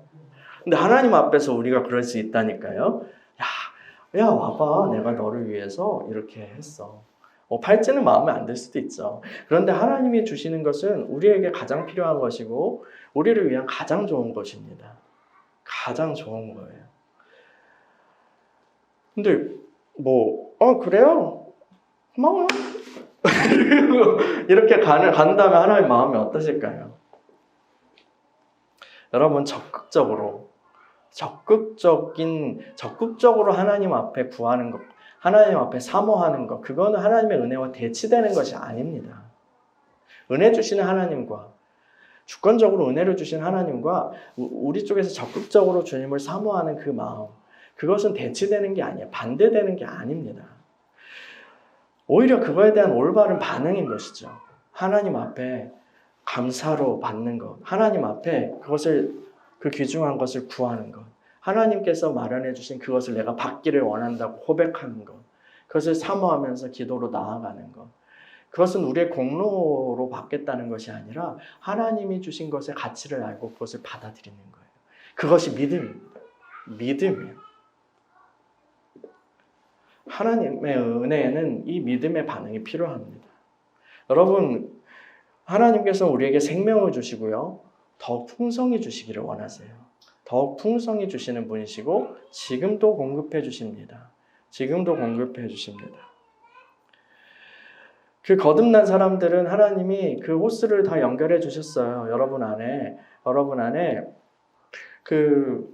근데 하나님 앞에서 우리가 그럴 수 있다니까요. 야 와봐, 내가 너를 위해서 이렇게 했어. 팔찌는 마음에 안 들 수도 있죠. 그런데 하나님이 주시는 것은 우리에게 가장 필요한 것이고 우리를 위한 가장 좋은 것입니다. 가장 좋은 거예요. 근데 그래요? 고마워. 이렇게 간다면 하나님 마음이 어떠실까요? 여러분, 적극적으로 하나님 앞에 구하는 것, 하나님 앞에 사모하는 것, 그거는 하나님의 은혜와 대치되는 것이 아닙니다. 은혜 주시는 하나님과, 주권적으로 은혜를 주신 하나님과 우리 쪽에서 적극적으로 주님을 사모하는 그 마음, 그것은 대치되는 게 아니에요. 반대되는 게 아닙니다. 오히려 그거에 대한 올바른 반응인 것이죠. 하나님 앞에 감사로 받는 것, 하나님 앞에 그 귀중한 것을 구하는 것, 하나님께서 마련해 주신 그것을 내가 받기를 원한다고 고백하는 것, 그것을 사모하면서 기도로 나아가는 것, 그것은 우리의 공로로 받겠다는 것이 아니라 하나님이 주신 것의 가치를 알고 그것을 받아들이는 거예요. 그것이 믿음입니다. 믿음이에요. 하나님의 은혜에는 이 믿음의 반응이 필요합니다. 여러분, 하나님께서 우리에게 생명을 주시고요, 더욱 풍성히 주시기를 원하세요. 더욱 풍성히 주시는 분이시고 지금도 공급해 주십니다. 지금도 공급해 주십니다. 그 거듭난 사람들은 하나님이 그 호스를 다 연결해 주셨어요. 여러분 안에 그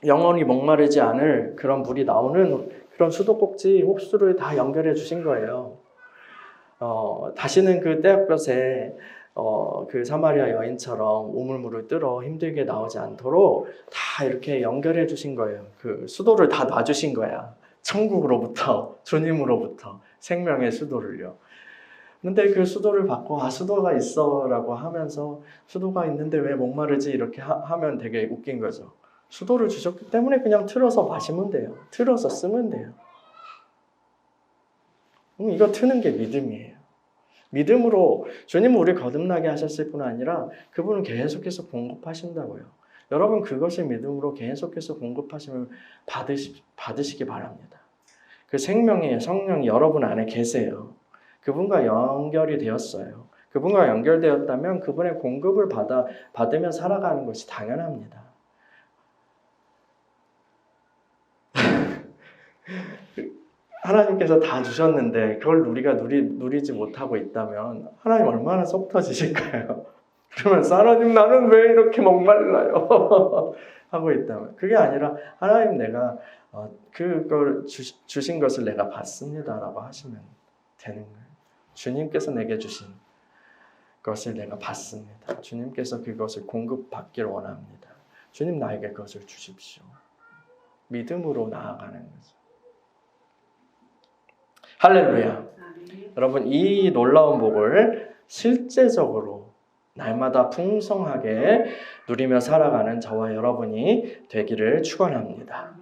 영원히 목마르지 않을 그런 물이 나오는 그런 수도꼭지 호스를 다 연결해 주신 거예요. 다시는 그 떼약볕에 그 사마리아 여인처럼 우물물을 뜰어 힘들게 나오지 않도록 다 이렇게 연결해 주신 거예요. 그 수도를 다 놔주신 거야. 천국으로부터, 주님으로부터 생명의 수도를요. 근데 그 수도를 받고 수도가 있어라고 하면서 수도가 있는데 왜 목마르지 이렇게 하면 되게 웃긴 거죠. 수도를 주셨기 때문에 그냥 틀어서 마시면 돼요. 틀어서 쓰면 돼요. 이거 트는 게 믿음이에요. 믿음으로 주님은 우리를 거듭나게 하셨을 뿐 아니라 그분은 계속해서 공급하신다고요. 여러분 그것을 믿음으로 계속해서 공급하시면 받으시기 바랍니다. 그 생명의 성령이 여러분 안에 계세요. 그분과 연결이 되었어요. 그분과 연결되었다면 그분의 공급을 받으며 살아가는 것이 당연합니다. 하나님께서 다 주셨는데 그걸 우리가 누리지 못하고 있다면 하나님 얼마나 속 터지실까요? 그러면서 하나님 나는 왜 이렇게 목말라요? 하고 있다면 그게 아니라 하나님 내가 그걸 주신 것을 내가 받습니다 라고 하시면 되는 거예요. 주님께서 내게 주신 것을 내가 받습니다. 주님께서 그것을 공급받기를 원합니다. 주님 나에게 그것을 주십시오. 믿음으로 나아가는 거죠. 할렐루야. 여러분 이 놀라운 복을 실제적으로 날마다 풍성하게 누리며 살아가는 저와 여러분이 되기를 축원합니다.